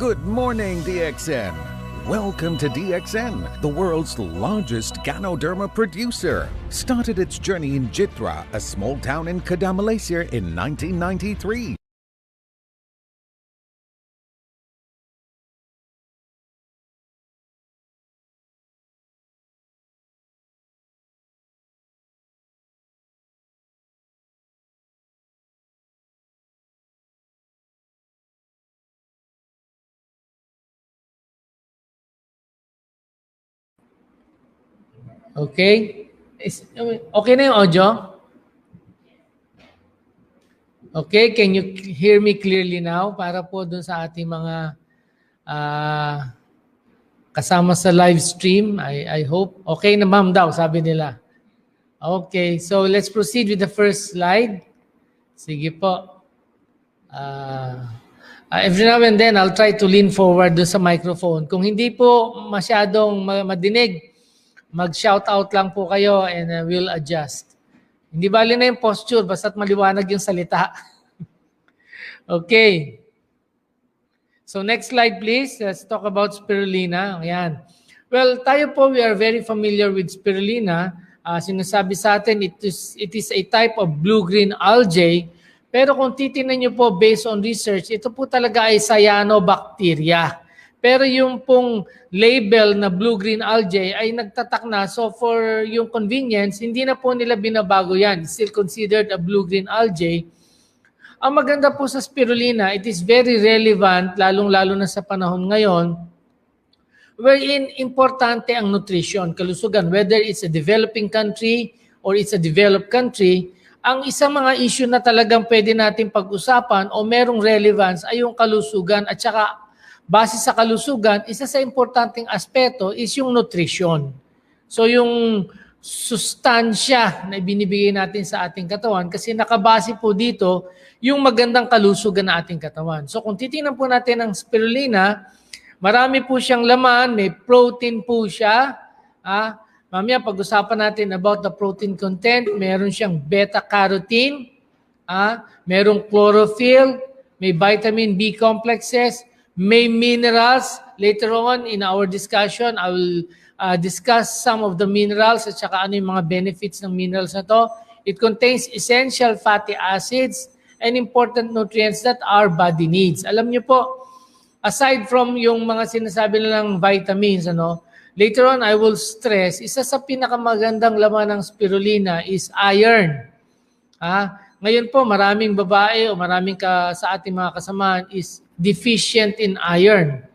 Good morning, DXN. Welcome to DXN, the world's largest Ganoderma producer. Started its journey in Jitra, a small town in Kadam, Malaysia in 1993. Okay? Okay na yung audio? Okay, can you hear me clearly now? Para po dun sa ating mga kasama sa live stream, I hope. Okay na ma'am daw, sabi nila. Okay, so let's proceed with the first slide. Sige po. Every now and then, I'll try to lean forward dun sa microphone. Kung hindi po masyadong madinig, mag-shout out lang po kayo and we'll adjust. Hindi bali na yung posture, basta't maliwanag yung salita. Okay. So next slide please. Let's talk about spirulina. Ayan. Well, tayo po, we are very familiar with spirulina. Sinasabi sa atin, it is a type of blue-green algae. Pero kung titingnan nyo po based on research, ito po talaga ay cyanobacteria. Pero yung pong label na blue-green algae ay nagtatak na. So for yung convenience, hindi na po nila binabago yan. It's still considered a blue-green algae. Ang maganda po sa spirulina, it is very relevant, lalong-lalo na sa panahon ngayon, wherein importante ang nutrition, kalusugan, whether it's a developing country or it's a developed country. Ang isang mga issue na talagang pwede natin pag-usapan o merong relevance ay yung kalusugan at saka base sa kalusugan, isa sa importanteng aspeto is yung nutrition. So yung sustansya na binibigay natin sa ating katawan kasi nakabase po dito yung magandang kalusugan na ating katawan. So kung titingnan po natin ang spirulina, marami po siyang laman, may protein po siya. Mamaya pag-usapan natin about the protein content, meron siyang beta-carotene, merong chlorophyll, may vitamin B complexes, may minerals. Later on in our discussion, I will discuss some of the minerals at saka ano yung mga benefits ng minerals na to. It contains essential fatty acids and important nutrients that our body needs. Alam niyo po, aside from yung mga sinasabi nilang vitamins, later on I will stress, isa sa pinakamagandang laman ng spirulina is iron. Ngayon po, maraming babae o maraming sa ating mga kasamahan is deficient in iron.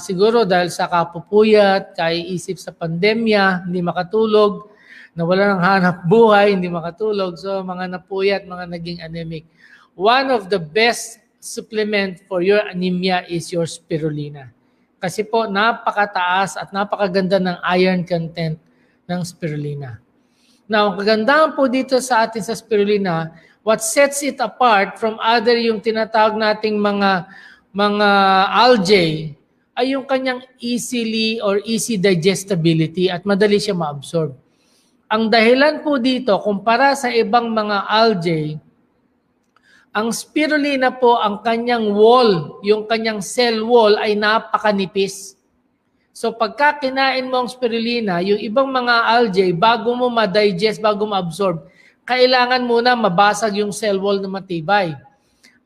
Siguro dahil sa kapupuyat, kaiisip sa pandemya, hindi makatulog, nawala ng hanap buhay, hindi makatulog. So mga napuyat, mga naging anemic. One of the best supplement for your anemia is your spirulina. Kasi po napakataas at napakaganda ng iron content ng spirulina. Now, ang kagandahan po dito sa atin sa spirulina, what sets it apart from other yung tinatawag nating mga algae ay yung kanyang easy digestibility at madali siya ma-absorb. Ang dahilan po dito, kumpara sa ibang mga algae, ang spirulina po, ang kanyang wall, yung kanyang cell wall ay napakanipis. So pagka kinain mo ang spirulina, yung ibang mga algae, bago mo ma-digest, bago ma-absorb, kailangan muna mabasag yung cell wall na matibay.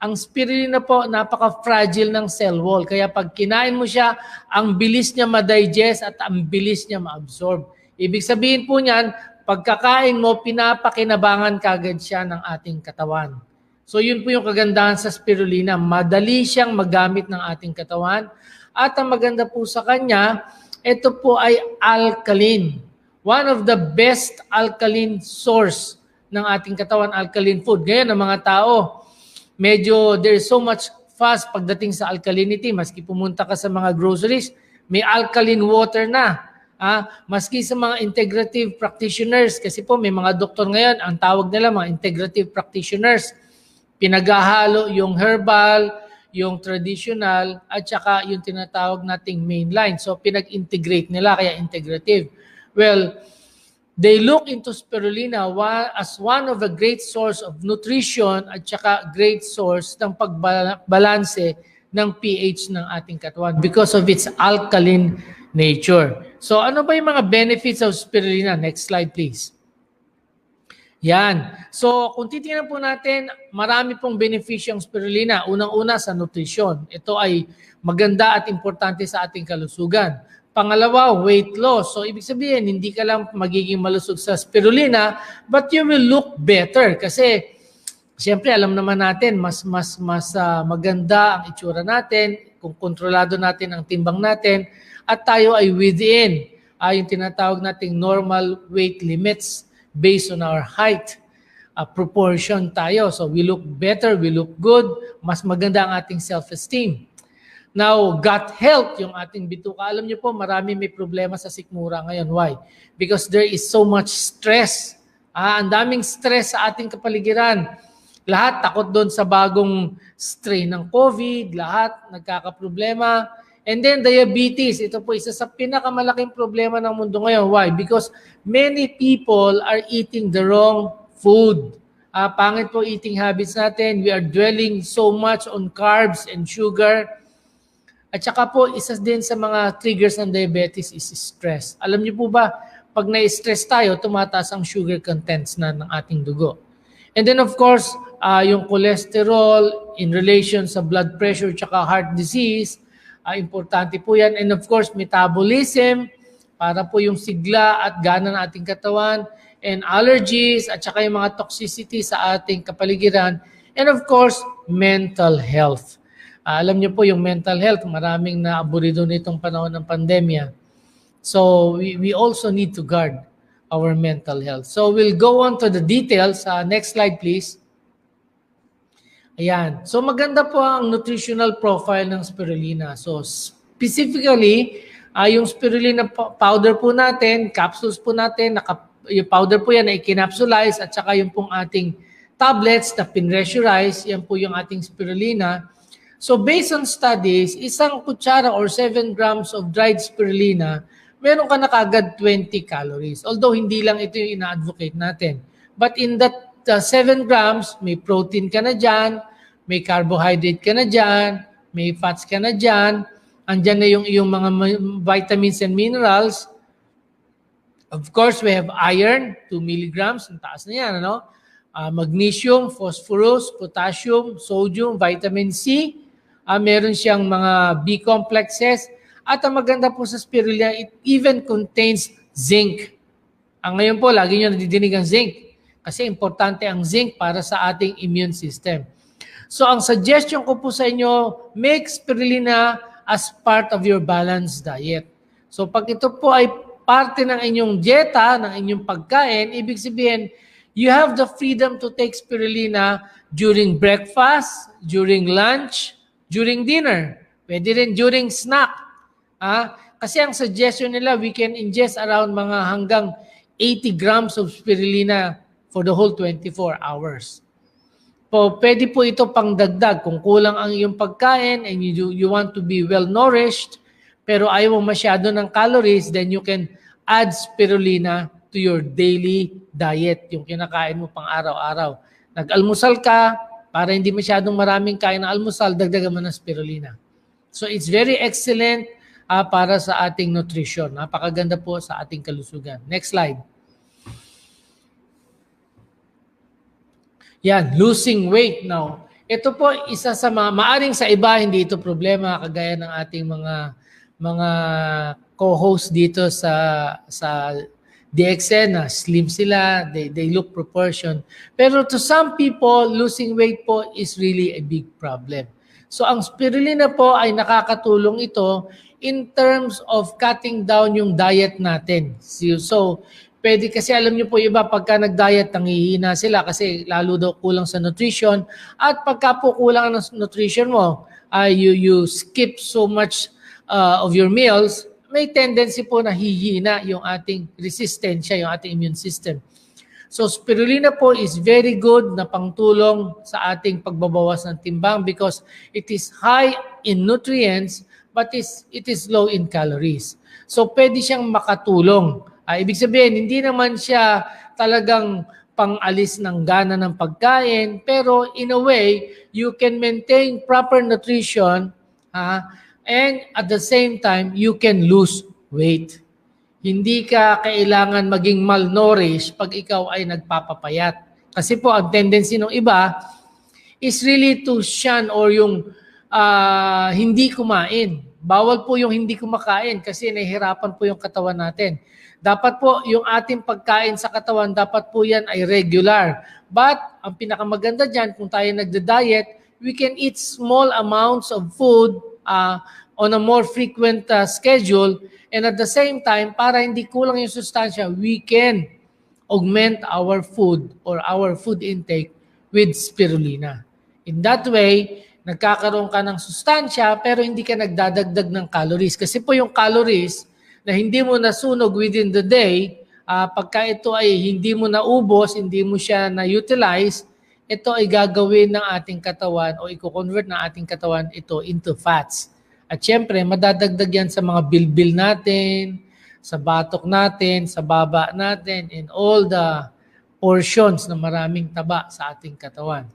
Ang spirulina po, napaka-fragile ng cell wall. Kaya pag kinain mo siya, ang bilis niya ma-digest at ang bilis niya ma-absorb. Ibig sabihin po niyan, pagkakain mo, pinapakinabangan kagad siya ng ating katawan. So yun po yung kagandahan sa spirulina. Madali siyang magamit ng ating katawan. At ang maganda po sa kanya, ito po ay alkaline. One of the best alkaline source ng ating katawan, alkaline food. Ngayon, ang mga tao, medyo there's so much fuss pagdating sa alkalinity. Maski pumunta ka sa mga groceries, may alkaline water na. Maski sa mga integrative practitioners, kasi po may mga doktor ngayon, ang tawag nila mga integrative practitioners, pinaghahalo yung herbal, yung traditional, at saka yung tinatawag nating mainline. So pinag-integrate nila, kaya integrative. Well, they look into spirulina as one of the great source of nutrition at saka great source ng pagbalanse ng pH ng ating katawan because of its alkaline nature. So ano ba yung mga benefits of spirulina? Next slide please. Yan. So kung titingnan po natin, marami pong benepisyo ang spirulina. Unang-una sa nutrisyon. Ito ay maganda at importante sa ating kalusugan. Pangalawa, weight loss. So ibig sabihin, hindi ka lang magiging malusog sa spirulina, but you will look better kasi siyempre, alam naman natin, mas maganda ang itsura natin kung kontrolado natin ang timbang natin at tayo ay within yung tinatawag nating normal weight limits based on our height. Proportion tayo. So we look better, we look good, mas maganda ang ating self-esteem. Now, gut health, yung ating bituka. Alam niyo po, marami may problema sa sikmura ngayon. Why? Because there is so much stress. Ang daming stress sa ating kapaligiran. Lahat takot doon sa bagong strain ng COVID, lahat nagkakaproblema. And then diabetes, ito po isa sa pinakamalaking problema ng mundo ngayon. Why? Because many people are eating the wrong food. Pangit po eating habits natin. We are dwelling so much on carbs and sugar. At saka po, isa din sa mga triggers ng diabetes is stress. Alam niyo po ba, pag na-stress tayo, tumataas ang sugar contents ng ating dugo. And then of course, yung cholesterol in relation sa blood pressure tsaka heart disease, importante po yan. And of course, metabolism, para po yung sigla at gana ng ating katawan, and allergies, at saka yung mga toxicity sa ating kapaligiran. And of course, mental health. Alam niyo po yung mental health, maraming naaburido nitong panahon ng pandemya. So we also need to guard our mental health. So we'll go on to the details. Next slide please. Ayan. So maganda po ang nutritional profile ng spirulina. So specifically, yung spirulina powder po natin, capsules po natin, yung powder po yan na ikinapsulize at saka yung pong ating tablets na pinressurize, yan po yung ating spirulina. So based on studies, isang kutsara or 7 grams of dried spirulina, meron ka na kagad 20 calories. Although hindi lang ito yung ina-advocate natin. But in that 7 grams, may protein ka na dyan, may carbohydrate ka na dyan, may fats ka na dyan, andyan na yung iyong mga vitamins and minerals. Of course, we have iron, 2 milligrams, ang taas na yan, ano? Magnesium, phosphorus, potassium, sodium, vitamin C. Meron siyang mga B complexes. At ang maganda po sa spirulina, it even contains zinc. Ngayon po, lagi nyo nadidinig ang zinc. Kasi importante ang zinc para sa ating immune system. So ang suggestion ko po sa inyo, make spirulina as part of your balanced diet. So pag ito po ay parte ng inyong dieta, ng inyong pagkain, ibig sabihin, you have the freedom to take spirulina during breakfast, during lunch, during dinner. Pwede rin during snack. Kasi ang suggestion nila, we can ingest around mga hanggang 80 grams of spirulina for the whole 24 hours. Pwede po ito pang dagdag kung kulang ang iyong pagkain and you want to be well nourished, pero ayaw mo masyado ng calories, then you can add spirulina to your daily diet, yung kinakain mo pang araw-araw. Nag-almusal ka, para hindi masyadong maraming kain ng almusal, dagdagan mo ng spirulina. So it's very excellent para sa ating nutrition. Napakaganda po sa ating kalusugan. Next slide. Yan, losing weight now. Ito po isa sa mga, maaring sa iba hindi ito problema kagaya ng ating mga co-host dito sa DXN na slim sila, they look proportion. Pero to some people, losing weight po is really a big problem. So ang spirulina po ay nakakatulong ito in terms of cutting down yung diet natin. So pwede kasi alam niyo po iba pagka nag-diet nanghihina sila kasi lalo daw kulang sa nutrition at pagka po kulang ng nutrition mo, you skip so much of your meals, may tendency po na hihina yung ating resistensya, yung ating immune system. So spirulina po is very good na pangtulong sa ating pagbabawas ng timbang because it is high in nutrients but it is low in calories. So pwede siyang makatulong. Ibig sabihin, hindi naman siya talagang pang-alis ng gana ng pagkain, pero in a way, you can maintain proper nutrition And at the same time, you can lose weight. Hindi ka kailangan maging malnourished pag ikaw ay nagpapapayat. Kasi po, ang tendency ng iba is really to shun or yung hindi kumain. Bawal po yung hindi kumakain kasi nahihirapan po yung katawan natin. Dapat po yung ating pagkain sa katawan, dapat po yan ay regular. But ang pinakamaganda dyan, kung tayo nagda-diet, we can eat small amounts of food on a more frequent schedule. And at the same time, para hindi kulang yung sustansya, we can augment our food or our food intake with spirulina. In that way, nagkakaroon ka ng sustansya pero hindi ka nagdadagdag ng calories. Kasi po yung calories na hindi mo nasunog within the day, pagka ito ay hindi mo naubos, hindi mo siya na-utilize, ito ay gagawin ng ating katawan o i-convert ng ating katawan ito into fats. At syempre, madadagdag yan sa mga bilbil natin, sa batok natin, sa baba natin, and all the portions na maraming taba sa ating katawan.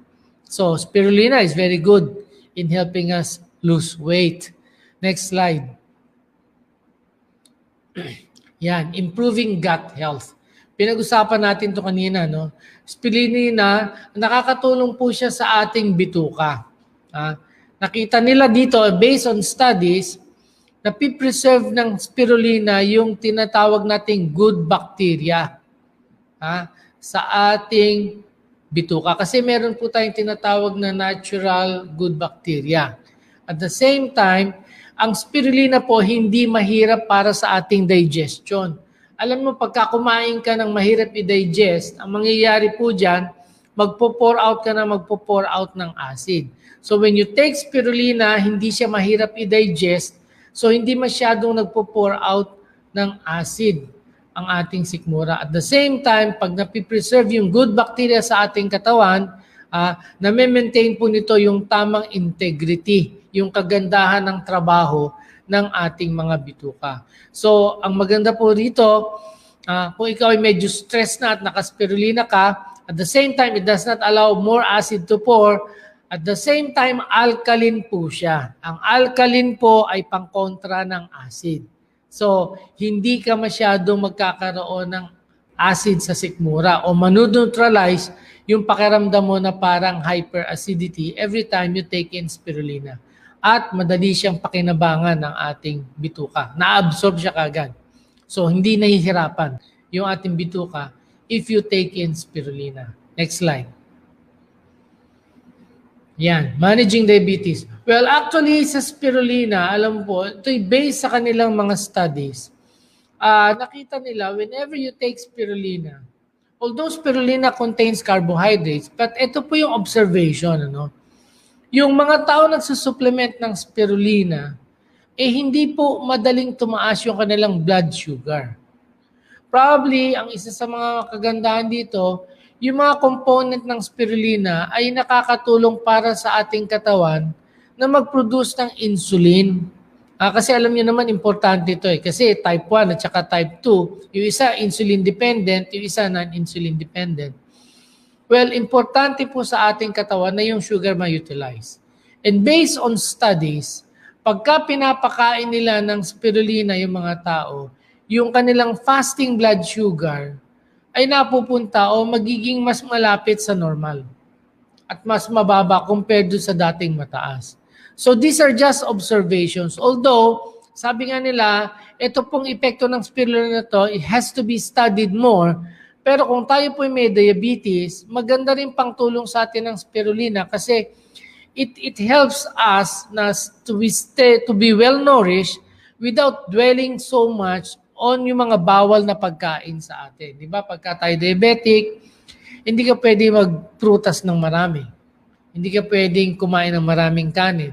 So, spirulina is very good in helping us lose weight. Next slide. Yan, improving gut health. Pinag-usapan natin to kanina, no? Spirulina, nakakatulong po siya sa ating bituka. Nakita nila dito, based on studies, na pipreserve ng spirulina yung tinatawag nating good bacteria sa ating bituka. Kasi meron po tayong tinatawag na natural good bacteria. At the same time, ang spirulina po hindi mahirap para sa ating digestion. Alam mo, pagka kumain ka ng mahirap i-digest, ang mangyayari po dyan, magpo-pour out ka na magpo-pour out ng acid. So when you take spirulina, hindi siya mahirap i-digest, so hindi masyadong nagpo-pour out ng acid ang ating sikmura. At the same time, pag napipreserve yung good bacteria sa ating katawan, na-maintain po nito yung tamang integrity, yung kagandahan ng trabaho ng ating mga bituka. So, ang maganda po dito, kung ikaw ay medyo stressed na at nakaspirulina ka, at the same time, it does not allow more acid to pour. At the same time, alkaline po siya. Ang alkaline po ay pangkontra ng acid. So, hindi ka masyadong magkakaroon ng acid sa sikmura o manuneutralize yung pakiramdam mo na parang hyperacidity every time you take in spirulina. At madali siyang pakinabangan ng ating bituka. Na-absorb siya kagad. So, hindi nahihirapan yung ating bituka if you take in spirulina. Next slide. Yan, managing diabetes. Well, actually, sa spirulina, alam po, ito'y based sa kanilang mga studies. Nakita nila, whenever you take spirulina, although spirulina contains carbohydrates, but ito po yung observation, ano? Yung mga tao nagsusupplement ng spirulina, hindi po madaling tumaas yung kanilang blood sugar. Probably, ang isa sa mga kagandahan dito, yung mga component ng spirulina ay nakakatulong para sa ating katawan na mag-produce ng insulin. Kasi alam niyo naman, importante ito Kasi type 1 at saka type 2, yung isa insulin dependent, yung isa non-insulin dependent. Well, importante po sa ating katawan na yung sugar ma-utilize. And based on studies, pagka pinapakain nila ng spirulina yung mga tao, yung kanilang fasting blood sugar ay napupunta o magiging mas malapit sa normal at mas mababa compared sa dating mataas. So these are just observations. Although, sabi nga nila, ito pong epekto ng spirulina na to, it has to be studied more. Pero kung tayo po may diabetes, maganda rin pang tulong sa atin ng spirulina kasi it helps us to be well nourished without dwelling so much on yung mga bawal na pagkain sa atin. Di ba? Pagka tayo diabetic, hindi ka pwede magprutas ng marami. Hindi ka pwedeng kumain ng maraming kanin.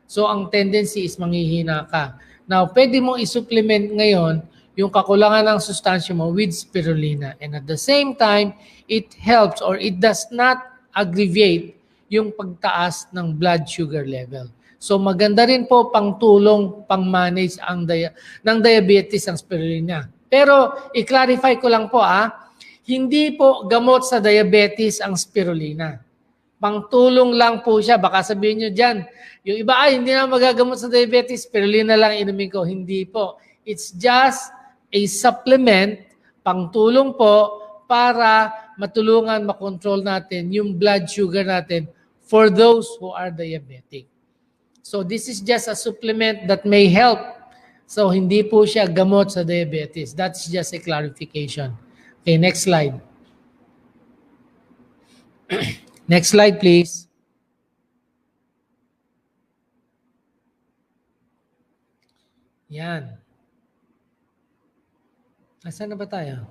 So, ang tendency is manghihina ka. Now, pwede mong isupplement ngayon yung kakulangan ng sustansya mo with spirulina. And at the same time, it helps or it does not aggravate yung pagtaas ng blood sugar level. So maganda rin po pang-tulong, pang-manage ng diabetes ang spirulina. Pero i-clarify ko lang po hindi po gamot sa diabetes ang spirulina. Pangtulong lang po siya. Baka sabihin nyo dyan, yung iba, ay, hindi na magagamot sa diabetes, spirulina lang inumin ko. Hindi po. It's just a supplement, pangtulong po, para matulungan, makontrol natin yung blood sugar natin for those who are diabetic. So this is just a supplement that may help. So hindi po siya gamot sa diabetes. That's just a clarification. Okay, next slide. Next slide, please. Yan. Nasaan na ba tayo?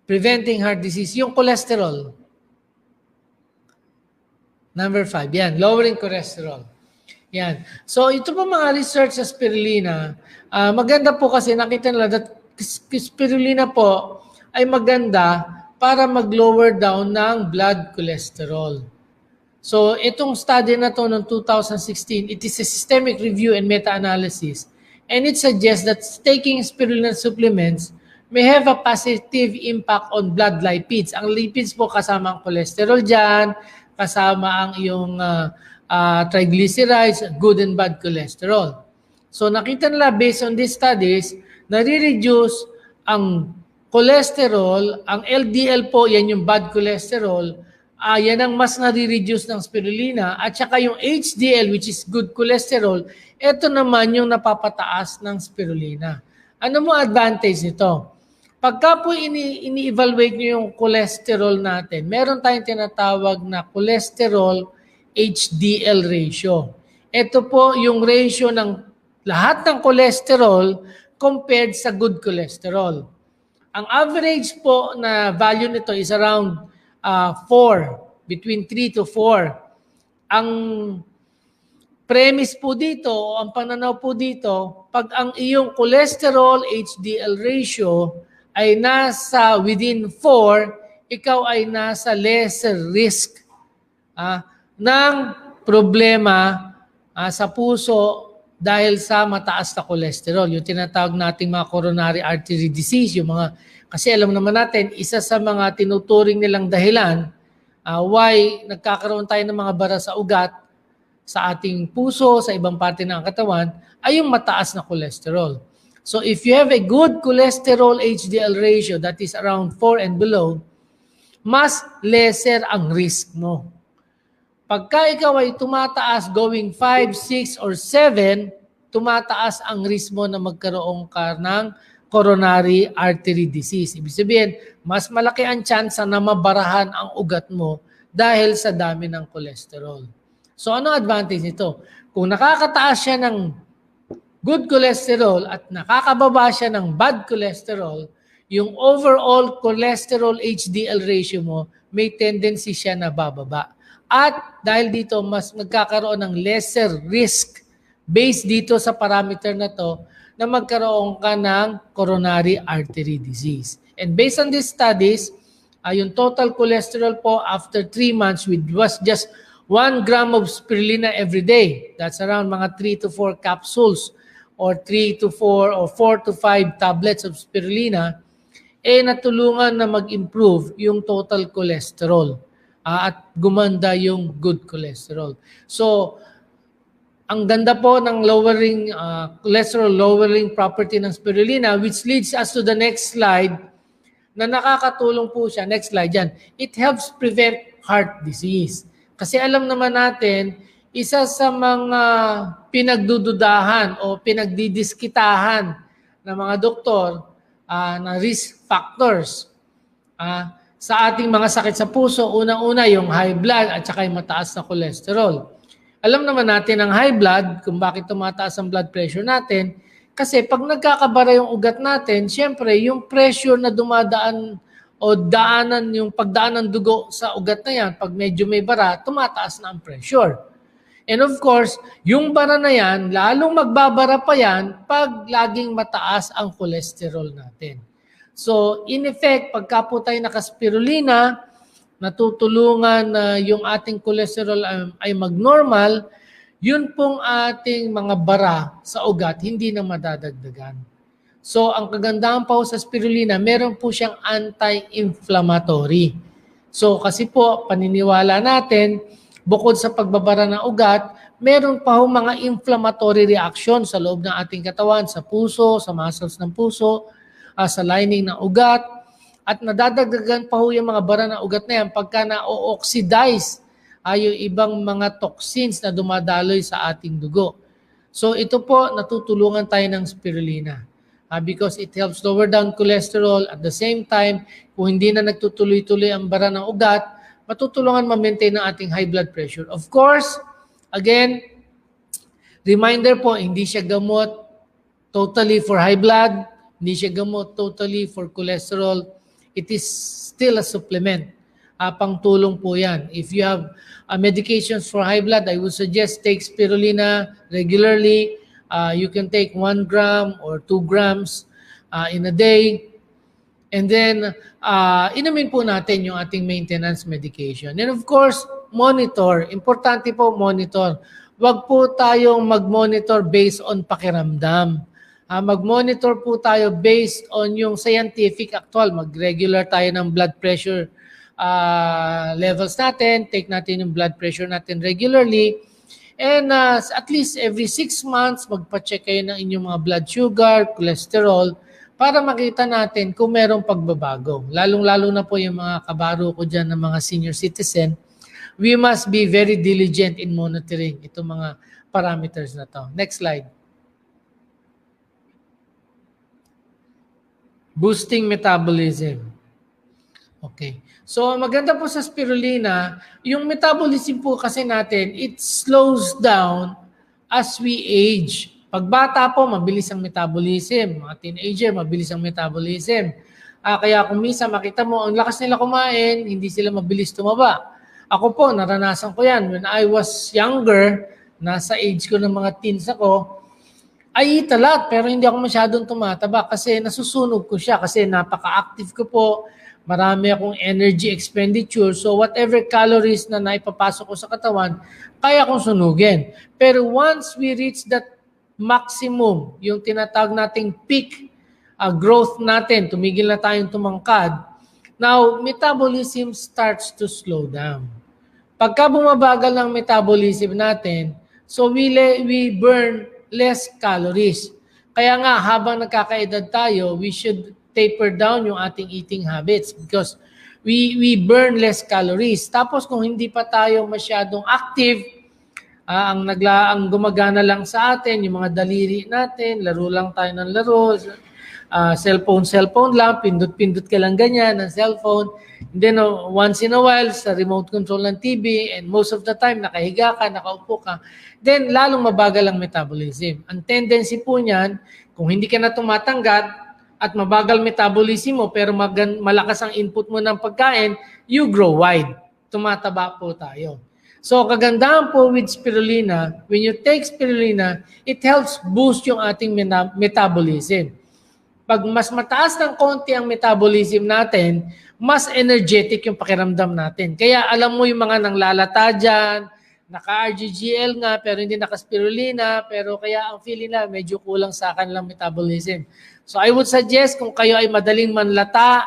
Preventing heart disease. Yung cholesterol. Number 5. Yan. Lowering cholesterol. Yan. So, ito po mga research sa spirulina. Maganda po kasi nakita nila that spirulina po ay maganda para mag-lower down ng blood cholesterol. So, itong study na to noong 2016, it is a systemic review and meta-analysis. And it suggests that taking spirulina supplements may have a positive impact on blood lipids. Ang lipids po kasama ang cholesterol dyan, kasama ang iyong triglycerides, good and bad cholesterol. So nakita nila based on these studies, nare-reduce ang cholesterol, ang LDL po, yan yung bad cholesterol, yan ang mas nare-reduce ng spirulina, at saka yung HDL, which is good cholesterol, ito naman yung napapataas ng spirulina. Ano mo advantage nito? Pagka po ini-evaluate nyo yung cholesterol natin, meron tayong tinatawag na cholesterol HDL ratio. Ito po yung ratio ng lahat ng cholesterol compared sa good cholesterol. Ang average po na value nito is around 4, between 3 to 4. Ang premise po dito, ang pananaw po dito, pag ang iyong cholesterol HDL ratio ay nasa within 4, ikaw ay nasa lesser risk ng problema sa puso dahil sa mataas na cholesterol. Yung tinatawag nating mga coronary artery disease, yung mga, kasi alam naman natin, isa sa mga tinuturing nilang dahilan why nagkakaroon tayo ng mga bara sa ugat, sa ating puso, sa ibang parte ng katawan, ay yung mataas na cholesterol. So if you have a good cholesterol HDL ratio that is around 4 and below, mas lesser ang risk mo. Pagka ikaw ay tumataas going 5, 6, or 7, tumataas ang risk mo na magkaroon ka ng coronary artery disease. Ibig sabihin, mas malaki ang chance na mabarahan ang ugat mo dahil sa dami ng cholesterol. So ano advantage nito? Kung nakakataas siya ng good cholesterol at nakakababa siya ng bad cholesterol, yung overall cholesterol HDL ratio mo may tendency siya na bababa. At dahil dito, mas magkakaroon ng lesser risk based dito sa parameter na to na magkaroon ka ng coronary artery disease. And based on these studies, yung total cholesterol po after 3 months was just 1 gram of spirulina every day. That's around mga 3 to 4 capsules or 3 to 4 or 4 to 5 tablets of spirulina, natulungan na mag-improve yung total cholesterol at gumanda yung good cholesterol. So, ang ganda po ng lowering cholesterol lowering property ng spirulina, which leads us to the next slide na nakakatulong po siya. Next slide yan. It helps prevent heart disease. Kasi alam naman natin, isa sa mga pinagdududahan o pinagdidiskitahan ng mga doktor na risk factors sa ating mga sakit sa puso, unang-una yung high blood at saka yung mataas na cholesterol. Alam naman natin ang high blood, kung bakit tumataas ang blood pressure natin, kasi pag nagkakabara yung ugat natin, syempre yung pressure na dumadaan o daanan, yung pagdaan ng dugo sa ugat na yan, pag medyo may bara, tumataas na ang pressure. And of course, yung bara na yan, lalong magbabara pa yan pag laging mataas ang cholesterol natin. So, in effect, pagka po tayo nakaspirulina, natutulungan na yung ating cholesterol ay mag-normal, yun pong ating mga bara sa ugat, hindi na madadagdagan. So, ang kagandahan pa sa spirulina, meron po siyang anti-inflammatory. So kasi po, paniniwala natin, bukod sa pagbabara ng ugat, meron pa ho mga inflammatory reaction sa loob ng ating katawan, sa puso, sa muscles ng puso, sa lining ng ugat, at nadadagdagan pa ho yung mga bara ng ugat na yan pagka na-oxidize yung ibang mga toxins na dumadaloy sa ating dugo. So ito po, natutulungan tayo ng spirulina. Because it helps lower down cholesterol. At the same time, kung hindi na nagtutuloy-tuloy ang bara ng ugat, matutulungan ma-maintain ang ating high blood pressure. Of course, again, reminder po, hindi siya gamot totally for high blood, hindi siya gamot totally for cholesterol. It is still a supplement. Pangtulong po yan. If you have medications for high blood, I would suggest take spirulina regularly. You can take 1 gram or 2 grams in a day. And then, inumin po natin yung ating maintenance medication. And of course, monitor. Importante po monitor. Huwag po tayong mag-monitor based on pakiramdam. Mag-monitor po tayo based on yung scientific actual. Mag-regular tayo ng blood pressure levels natin. Take natin yung blood pressure natin regularly. And at least every 6 months, magpa-check kayo ng inyong mga blood sugar, cholesterol, para makita natin kung merong pagbabago. Lalong-lalo na po yung mga kabaro ko dyan ng mga senior citizen, we must be very diligent in monitoring itong mga parameters na to. Next slide. Boosting metabolism. Okay. So, maganda po sa spirulina, yung metabolism po kasi natin, it slows down as we age. Pag bata po, mabilis ang metabolism. Mga teenager, mabilis ang metabolism. Kaya kung minsan makita mo, ang lakas nila kumain, hindi sila mabilis tumaba. Ako po, naranasan ko yan. When I was younger, nasa age ko ng mga teens ako, I eat a lot, pero hindi ako masyadong tumataba kasi nasusunog ko siya kasi napaka-active ko po. Marami akong energy expenditure. So whatever calories na naipapasok ko sa katawan, kaya kong sunugin. Pero once we reach that maximum, yung tinatawag nating peak growth natin, tumigil na tayong tumangkad, now metabolism starts to slow down. Pagka bumabagal ng metabolism natin, so we burn less calories. Kaya nga, habang nagkakaedad tayo, we should taper down yung ating eating habits because we burn less calories. Tapos kung hindi pa tayo masyadong active, ang gumagana lang sa atin, yung mga daliri natin, laro lang tayo ng laro, cellphone lang, pindot-pindot ka lang ganyan ng cellphone. And then once in a while, sa remote control ng TV, and most of the time, nakahiga ka, nakaupo ka, then lalong mabagal ang metabolism. Ang tendency po niyan, kung hindi ka na tumatanggat, at mabagal metabolism mo pero malakas ang input mo ng pagkain, you grow wide. Tumataba po tayo. So kagandahan po with spirulina, when you take spirulina, it helps boost yung ating metabolism. Pag mas mataas ng konti ang metabolism natin, mas energetic yung pakiramdam natin. Kaya alam mo yung mga nanglalata dyan, naka-RGGL nga pero hindi naka-spirulina, pero kaya ang feeling na medyo kulang sa kanilang metabolism. So I would suggest kung kayo ay madaling manlata,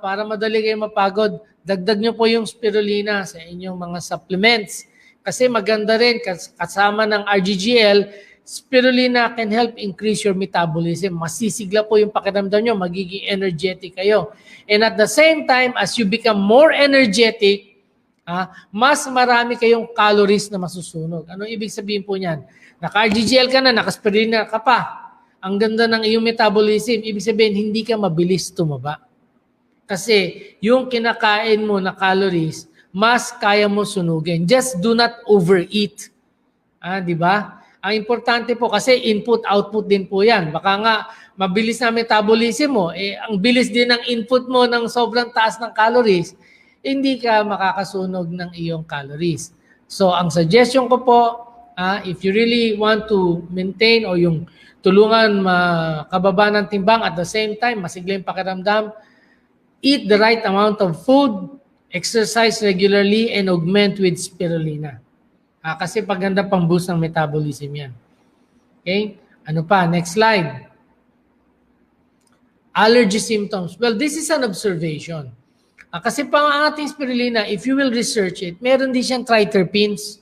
para madali kayo mapagod, dagdag nyo po yung spirulina sa inyong mga supplements. Kasi maganda rin, kasama ng RGGL, spirulina can help increase your metabolism. Masisigla po yung pakiramdam nyo, magiging energetic kayo. And at the same time, as you become more energetic, mas marami kayong calories na masusunog. Anong ibig sabihin po niyan? Naka-RGGL ka na, naka-spirulina ka pa. Ang ganda ng iyong metabolism, ibig sabihin, hindi ka mabilis tumaba. Kasi yung kinakain mo na calories, mas kaya mo sunugin. Just do not overeat. Di ba? Ang importante po kasi input-output din po yan. Baka nga, mabilis na metabolism mo, ang bilis din ng input mo ng sobrang taas ng calories, hindi ka makakasunog ng iyong calories. So, ang suggestion ko po, if you really want to maintain o yung tulungan makababa ng timbang at the same time, masigla yung pakiramdam, eat the right amount of food, exercise regularly, and augment with spirulina. Kasi paganda pang boost ng metabolism yan. Okay? Ano pa? Next slide. Allergy symptoms. Well, this is an observation. Kasi pa ang ating spirulina, if you will research it, meron din siyang triterpenes.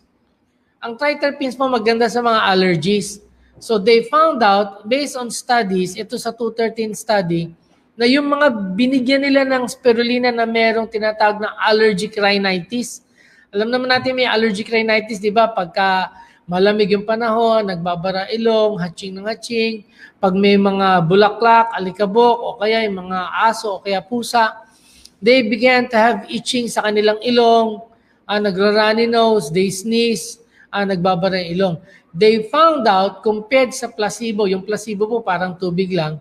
Ang triterpenes po maganda sa mga allergies. So they found out, based on studies, ito sa 213 study, na yung mga binigyan nila ng spirulina na merong tinatawag na allergic rhinitis. Alam naman natin may allergic rhinitis, di ba? Pagka malamig yung panahon, nagbabara ilong, hatching ng hatching, pag may mga bulaklak, alikabok, o kaya yung mga aso, o kaya pusa, they began to have itching sa kanilang ilong, nagra-runny nose, they sneeze, nagbabara yung ilong. They found out, compared sa placebo, yung placebo po parang tubig lang,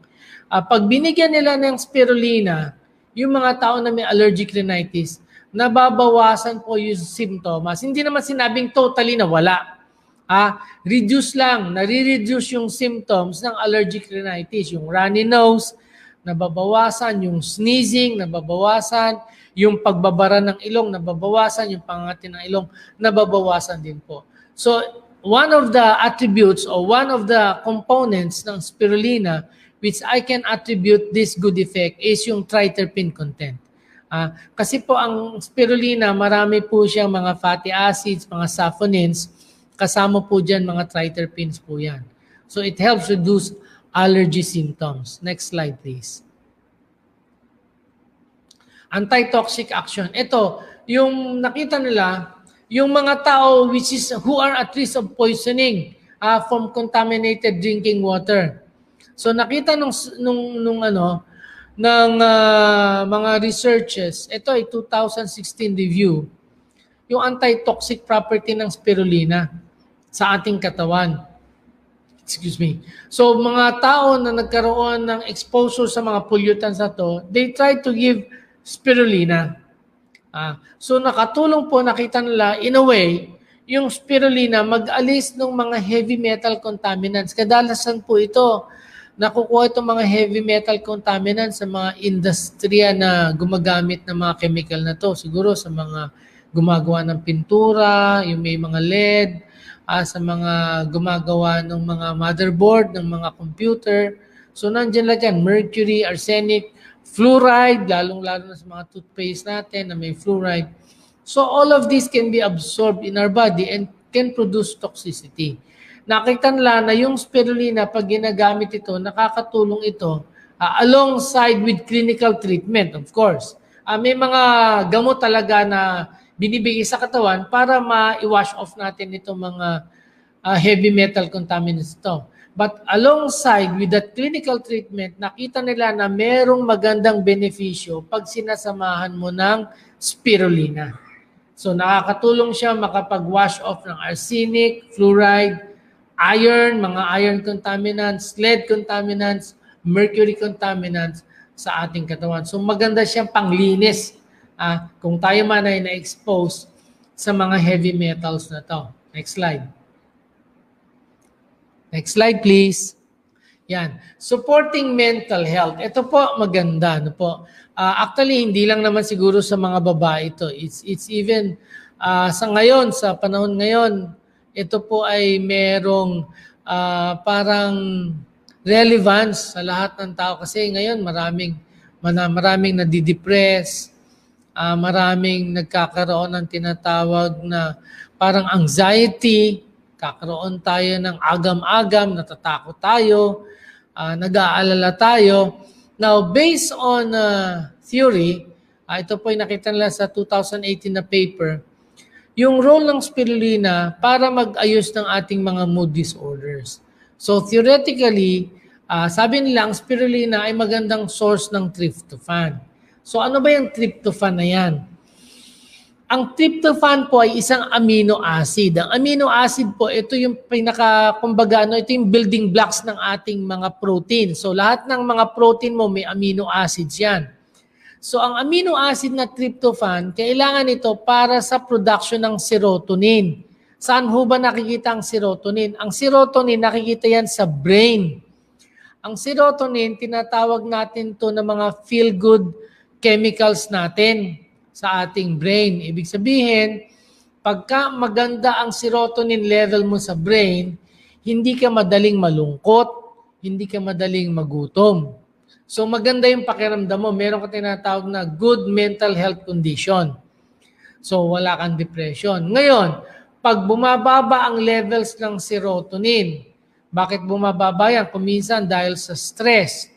pag binigyan nila ng spirulina, yung mga tao na may allergic rhinitis, nababawasan po yung symptoms. Hindi naman sinabing totally na wala. Reduce lang, nare-reduce yung symptoms ng allergic rhinitis. Yung runny nose, nababawasan. Yung sneezing, nababawasan. Yung pagbabara ng ilong, nababawasan. Yung pangati ng ilong, nababawasan din po. So, one of the attributes or one of the components ng spirulina which I can attribute this good effect is yung triterpene content. Kasi po ang spirulina, marami po siyang mga fatty acids, mga saponins, kasama po dyan mga triterpenes po yan. So it helps reduce allergy symptoms. Next slide please. Antitoxic action. Ito, yung nakita nila, yung mga tao who are at risk of poisoning from contaminated drinking water. So nakita ng mga researches, ito ay 2016 review, yung antitoxic property ng spirulina sa ating katawan. Excuse me. So mga tao na nagkaroon ng exposure sa mga pollutants na to, they try to give spirulina. So nakatulong po, nakita nila, in a way, yung spirulina mag-alis ng mga heavy metal contaminants. Kadalasan po ito, nakukuha itong mga heavy metal contaminants sa mga industriya na gumagamit ng mga chemical na to. Siguro sa mga gumagawa ng pintura, yung may mga LED, sa mga gumagawa ng mga motherboard, ng mga computer. So nandiyan lang yan, mercury, arsenic, fluoride, lalong-lalo na sa mga toothpaste natin na may fluoride. So all of this can be absorbed in our body and can produce toxicity. Nakita nila na yung spirulina, pag ginagamit ito, nakakatulong ito alongside with clinical treatment, of course. May mga gamot talaga na binibigay sa katawan para ma-wash off natin itong mga heavy metal contaminants ito. But alongside with that clinical treatment, nakita nila na merong magandang benepisyo pag sinasamahan mo ng spirulina. So nakakatulong siya makapag-wash off ng arsenic, fluoride, iron, mga iron contaminants, lead contaminants, mercury contaminants sa ating katawan. So maganda siyang panglinis kung tayo man ay na-expose sa mga heavy metals na to. Next slide. Next slide please. Yan. Supporting mental health. Ito po maganda. Ano po? Actually, hindi lang naman siguro sa mga babae ito. It's even sa ngayon, sa panahon ngayon, ito po ay merong parang relevance sa lahat ng tao. Kasi ngayon maraming nadidepress, maraming nagkakaroon ng tinatawag na parang anxiety, kakaroon tayo ng agam-agam, natatakot tayo, nag-aalala tayo. Now, based on theory, ito po ay nakita nila sa 2018 na paper, yung role ng spirulina para mag-ayos ng ating mga mood disorders. So theoretically, sabi nila ang spirulina ay magandang source ng tryptophan. So ano ba yung tryptophan na yan? Ang tryptophan po ay isang amino acid. Ang amino acid po, ito yung ito yung building blocks ng ating mga protein. So lahat ng mga protein mo may amino acids yan. So ang amino acid na tryptophan, kailangan ito para sa production ng serotonin. Saan ho ba nakikita ang serotonin? Ang serotonin nakikita yan sa brain. Ang serotonin, tinatawag natin to na mga feel-good chemicals natin sa ating brain. Ibig sabihin, pagka maganda ang serotonin level mo sa brain, hindi ka madaling malungkot, hindi ka madaling magutom. So maganda yung pakiramdam mo. Meron ka tinatawag na good mental health condition. So wala kang depression. Ngayon, pag bumababa ang levels ng serotonin, bakit bumababa yan? Kuminsan dahil sa stress,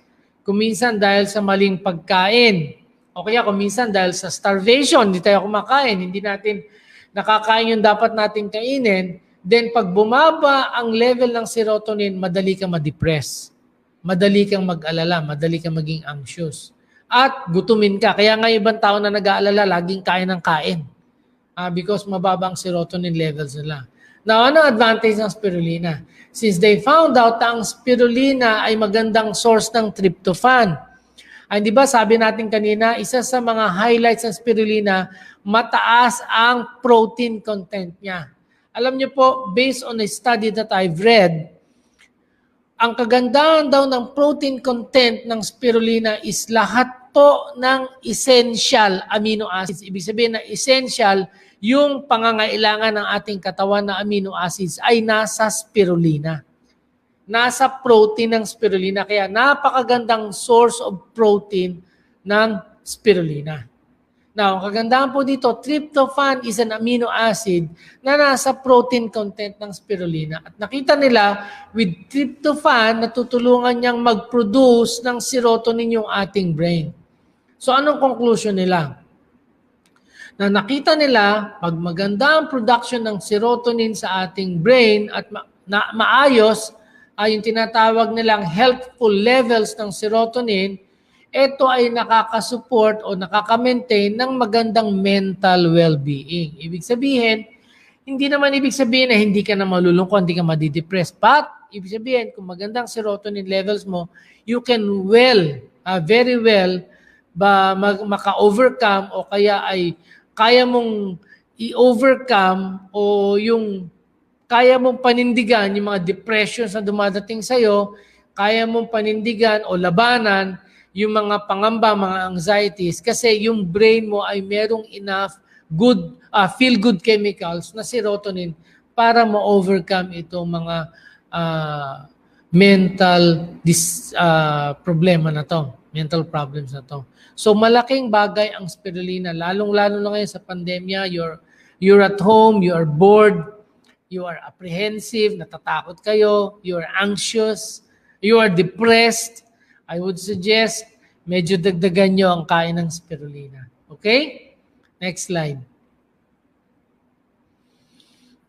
kuminsan dahil sa maling pagkain, o kaya kuminsan dahil sa starvation, hindi tayo kumakain, hindi natin nakakain yung dapat natin kainin, then pag bumaba ang level ng serotonin, madali kang ma-depress. Madali kang mag-alala, madali kang maging anxious. At gutumin ka. Kaya nga ibang tao na nag-aalala, laging kain ng kain. Because mababa ang serotonin levels nila. Now, ano advantage ng spirulina? Since they found out na ang spirulina ay magandang source ng tryptophan. Ay, di ba sabi natin kanina, isa sa mga highlights ng spirulina, mataas ang protein content niya. Alam niyo po, based on a study that I've read, ang kagandahan daw ng protein content ng spirulina is lahat po ng essential amino acids. Ibig sabihin na essential, yung pangangailangan ng ating katawan na amino acids ay nasa spirulina. Nasa protein ng spirulina. Kaya napakagandang source of protein ng spirulina. Now, ang kagandahan po dito, tryptophan is an amino acid na nasa protein content ng spirulina. At nakita nila, with tryptophan, natutulungan niyang mag-produce ng serotonin yung ating brain. So, anong conclusion nila? Na nakita nila, pag maganda ang production ng serotonin sa ating brain at maayos, ay yung tinatawag nilang healthful levels ng serotonin, ito ay nakakasupport o nakaka-maintain ng magandang mental well-being. Ibig sabihin, hindi naman ibig sabihin na hindi ka na malulungkot, hindi ka madidepress. But, ibig sabihin, kung magandang serotonin levels mo, you can very well, maka-overcome o kaya ay kaya mong i-overcome o yung kaya mong panindigan yung mga depressions na dumadating sa'yo, kaya mong panindigan o labanan yung mga pangamba, mga anxieties, kasi yung brain mo ay merong enough good, feel-good chemicals na serotonin para ma-overcome itong mga mental problema na to, mental problems na to. So malaking bagay ang spirulina, lalong-lalo na ngayon sa pandemya, you're at home, you are bored, you are apprehensive, natatakot kayo, you are anxious, you are depressed, I would suggest medyo dagdagan nyo ang kain ng spirulina. Okay? Next slide.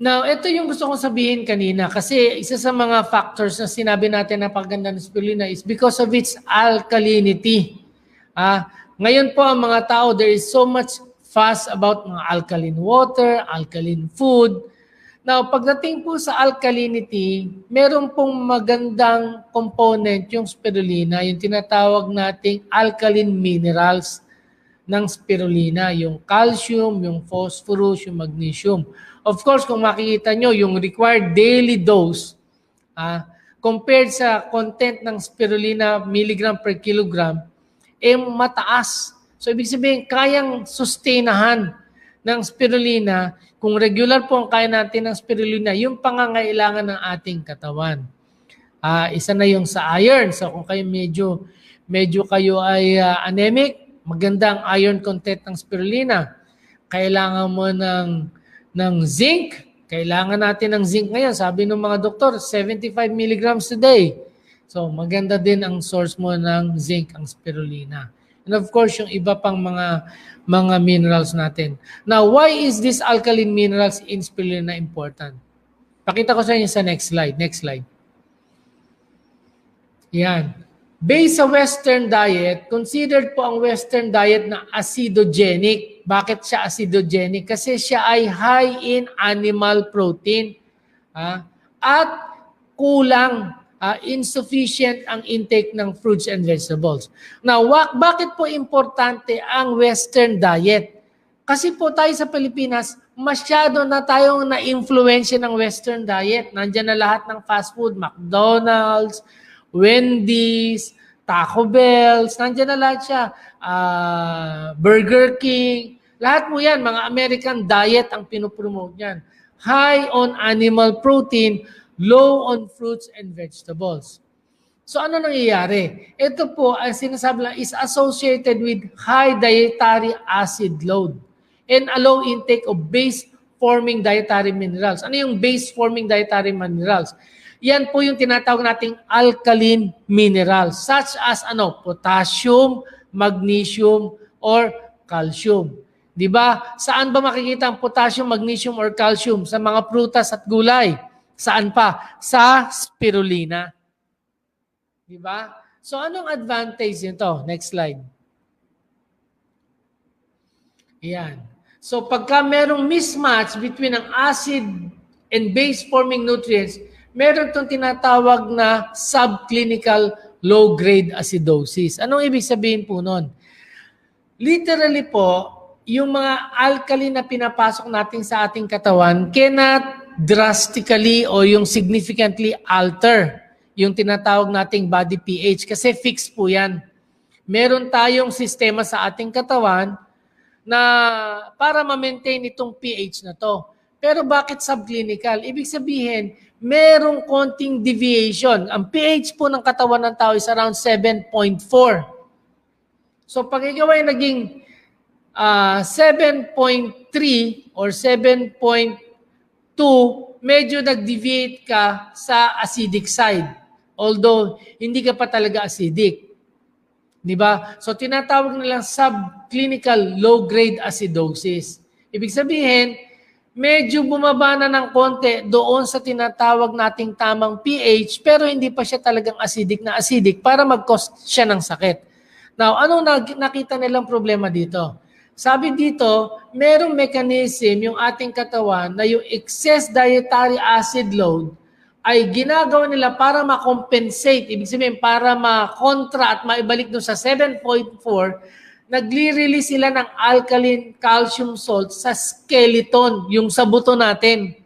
Now, ito yung gusto kong sabihin kanina kasi isa sa mga factors na sinabi natin na pagganda ng spirulina is because of its alkalinity. Ngayon po ang mga tao, there is so much fuss about mga alkaline water, alkaline food. Now, pagdating po sa alkalinity, meron pong magandang component yung spirulina, yung tinatawag nating alkaline minerals ng spirulina, yung calcium, yung phosphorus, yung magnesium. Of course, kung makikita nyo, yung required daily dose, compared sa content ng spirulina milligram per kilogram, mataas. So, ibig sabihin, kayang sustainahan ng spirulina. Kung regular po ang kaya natin ng spirulina, yung pangangailangan ng ating katawan. Isa na yung sa iron. So kung kayo medyo kayo ay anemic, maganda ang iron content ng spirulina. Kailangan mo ng zinc. Kailangan natin ng zinc ngayon. Sabi ng mga doktor, 75 milligrams a day. So maganda din ang source mo ng zinc, ang spirulina. And of course, yung iba pang mga minerals natin. Now, why is this alkaline minerals in spirulina important? Pakita ko sa inyo sa next slide. Next slide. Yan. Based sa Western diet, considered po ang Western diet na acidogenic. Bakit siya acidogenic? Kasi siya ay high in animal protein. At kulang, insufficient ang intake ng fruits and vegetables. Now, bakit po importante ang Western diet? Kasi po tayo sa Pilipinas, masyado na tayong na-influensya ng Western diet. Nandiyan na lahat ng fast food, McDonald's, Wendy's, Taco Bells, nandiyan na lahat siya. Burger King, lahat po yan, mga American diet ang pinopromote yan. High on animal protein, low on fruits and vegetables. So ano nangyayari? Ito po, ang sinasabi lang, is associated with high dietary acid load and allow intake of base-forming dietary minerals. Ano yung base-forming dietary minerals? Yan po yung tinatawag nating alkaline minerals, such as potassium, magnesium, or calcium. Di ba? Saan ba makikita ang potassium, magnesium, or calcium? Sa mga prutas at gulay. Saan pa? Sa spirulina. Di ba? So anong advantage nito? Next slide. Ayan. So pagka merong mismatch between ang acid and base-forming nutrients, meron itong tinatawag na subclinical low-grade acidosis. Anong ibig sabihin po nun? Literally po, yung mga alkali na pinapasok natin sa ating katawan cannot drastically o yung significantly alter yung tinatawag nating body pH kasi fixed po yan. Meron tayong sistema sa ating katawan na para ma-maintain itong pH na to. Pero bakit subclinical? Ibig sabihin, merong konting deviation. Ang pH po ng katawan ng tao is around 7.4. So pag ikaw ay naging 7.3 or 7.2, medyo nag-deviate ka sa acidic side. Although, hindi ka pa talaga acidic. Di ba? So, tinatawag nilang subclinical low-grade acidosis. Ibig sabihin, medyo bumaba na ng konti doon sa tinatawag nating tamang pH, pero hindi pa siya talagang acidic na acidic para mag-cause siya ng sakit. Now, anong nakita nilang problema dito? Sabi dito, merong mechanism yung ating katawan na yung excess dietary acid load ay ginagawa nila para ma-compensate, ibig sabihin para ma-contra at maibalik doon sa 7.4, nagli-release sila ng alkaline calcium salt sa skeleton, yung sa buto natin,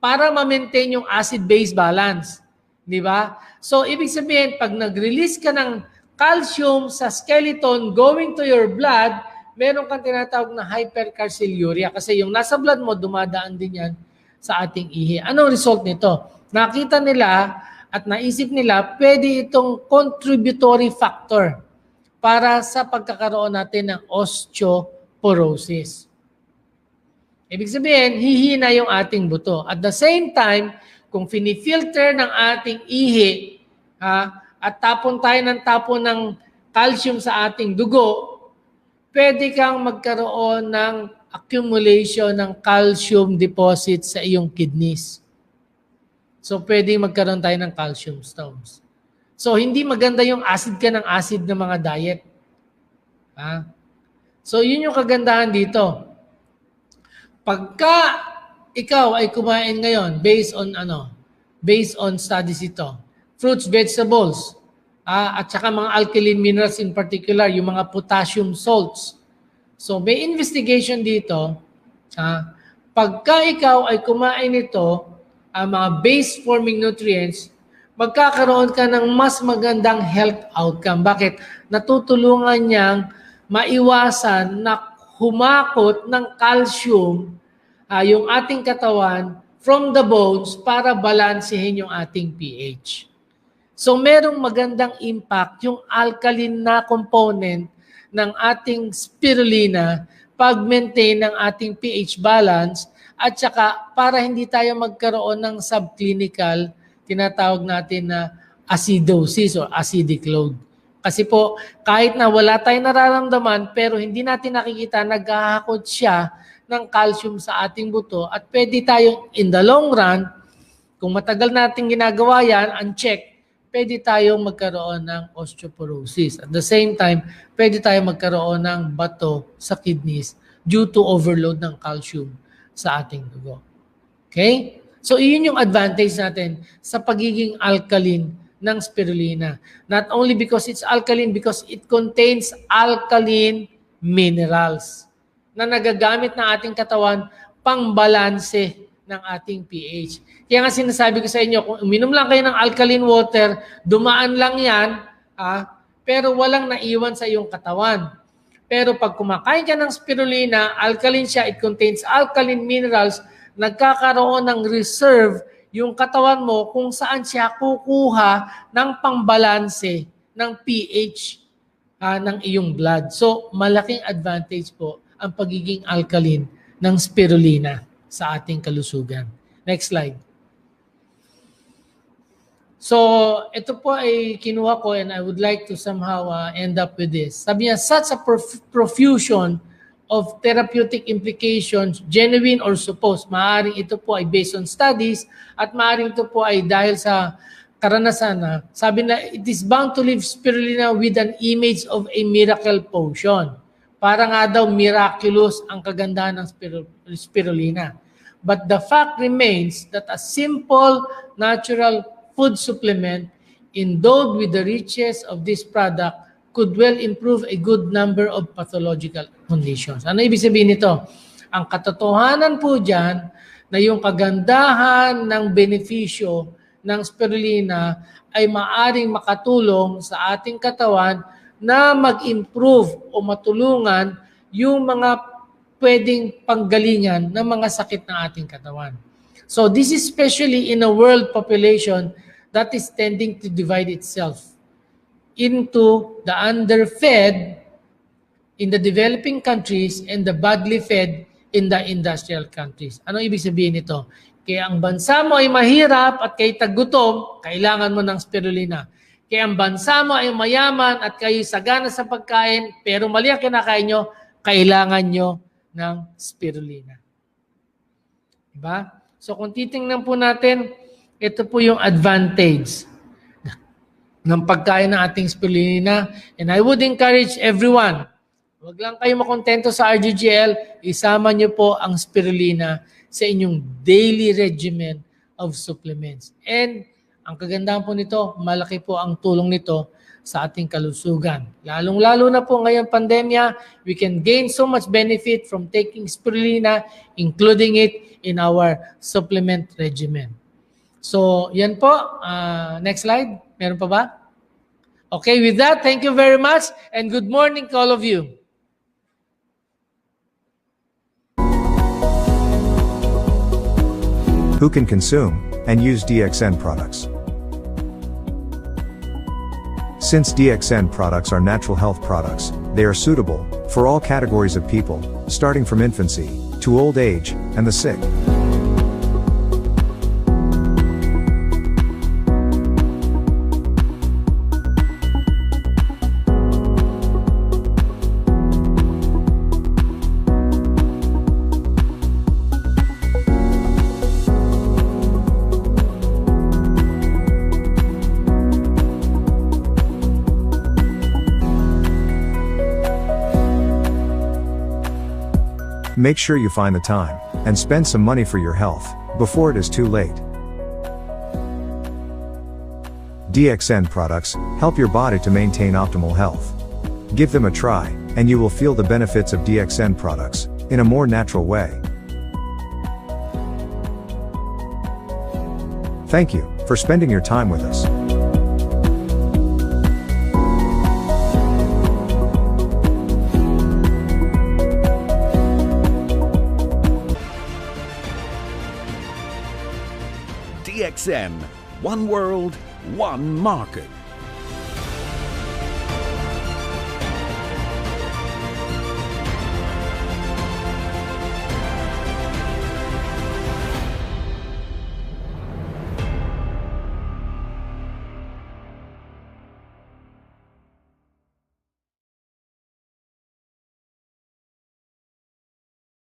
para ma-maintain yung acid-base balance. Di ba? So, ibig sabihin, pag nag-release ka ng calcium sa skeleton going to your blood, meron kang tinatawag na hypercalciuria kasi yung nasa blood mo, dumadaan din yan sa ating ihi. Anong result nito? Nakita nila at naisip nila, pwede itong contributory factor para sa pagkakaroon natin ng osteoporosis. Ibig sabihin, hihina yung ating buto. At the same time, kung finifilter ng ating ihi at tapon tayo ng tapon ng calcium sa ating dugo, pwede kang magkaroon ng accumulation ng calcium deposit sa iyong kidneys. So, pwede magkaroon tayo ng calcium stones. So, hindi maganda yung acid ka ng acid ng mga diet. So, yun yung kagandahan dito. Pagka ikaw ay kumain ngayon, based on studies ito, fruits, vegetables, at saka mga alkaline minerals in particular, yung mga potassium salts. So, may investigation dito, pagka ikaw ay kumain ito, ang mga base-forming nutrients, magkakaroon ka ng mas magandang health outcome. Bakit? Natutulungan niyang maiwasan na humakot ng calcium yung ating katawan from the bones para balansehin yung ating pH. So, merong magandang impact yung alkaline na component ng ating spirulina pag-maintain ng ating pH balance at saka para hindi tayo magkaroon ng subclinical, tinatawag natin na acidosis or acidic load. Kasi po, kahit na wala tayong nararamdaman, pero hindi natin nakikita, naghahakot siya ng calcium sa ating buto at pwede tayong in the long run, kung matagal natin ginagawa yan, uncheck, pwede tayong magkaroon ng osteoporosis. At the same time, pwede tayong magkaroon ng bato sa kidneys due to overload ng calcium sa ating dugo. Okay? So, iyon yung advantage natin sa pagiging alkaline ng spirulina. Not only because it's alkaline, because it contains alkaline minerals na nagagamit ng ating katawan pang balanse ng ating pH. Kaya nga sinasabi ko sa inyo, kung uminom lang kayo ng alkaline water, dumaan lang yan, pero walang naiwan sa iyong katawan. Pero pag kumakain ka ng spirulina, alkaline siya, it contains alkaline minerals, nagkakaroon ng reserve yung katawan mo kung saan siya kukuha ng pangbalanse ng pH ng iyong blood. So, malaking advantage po ang pagiging alkaline ng spirulina sa ating kalusugan. Next slide. So, ito po ay kinuha ko and I would like to somehow end up with this. Sabi niya, such a profusion of therapeutic implications, genuine or supposed. Maaaring ito po ay based on studies at maaaring ito po ay dahil sa karanasan na sabi na it is bound to leave spirulina with an image of a miracle potion. Para nga daw miraculous ang kagandahan ng spirulina. But the fact remains that a simple natural food supplement endowed with the riches of this product could well improve a good number of pathological conditions. Ano ibig sabihin nito? Ang katotohanan po dyan na yung kagandahan ng benepisyo ng spirulina ay maaring makatulong sa ating katawan na mag-improve o matulungan yung mga pwedeng panggalingan ng mga sakit ng ating katawan. So this is especially in a world population that is tending to divide itself into the underfed in the developing countries and the badly fed in the industrial countries. Ano ibig sabihin nito? Kaya ang bansa mo ay mahirap at kay tagutom, kailangan mo ng spirulina. Kaya ang bansa mo ay mayaman at kayo sagana sa pagkain, pero mali ang kinakain nyo, kailangan nyo ng spirulina. Diba? So kung titingnan po natin, ito po yung advantage ng pagkain ng ating spirulina. And I would encourage everyone, wag lang kayo makontento sa RGGL, isama nyo po ang spirulina sa inyong daily regimen of supplements. And ang kagandahan po nito, malaki po ang tulong nito sa ating kalusugan. Lalong-lalo na po ngayong pandemya, we can gain so much benefit from taking spirulina, including it in our supplement regimen. So, yan po. Next slide. Meron pa ba? Okay, with that, thank you very much and good morning to all of you. Who can consume and use DXN products? Since DXN products are natural health products, they are suitable for all categories of people, starting from infancy to old age and the sick. Make sure you find the time and spend some money for your health before it is too late. DXN products help your body to maintain optimal health. Give them a try, and you will feel the benefits of DXN products in a more natural way. Thank you for spending your time with us. DXN, one world, one market.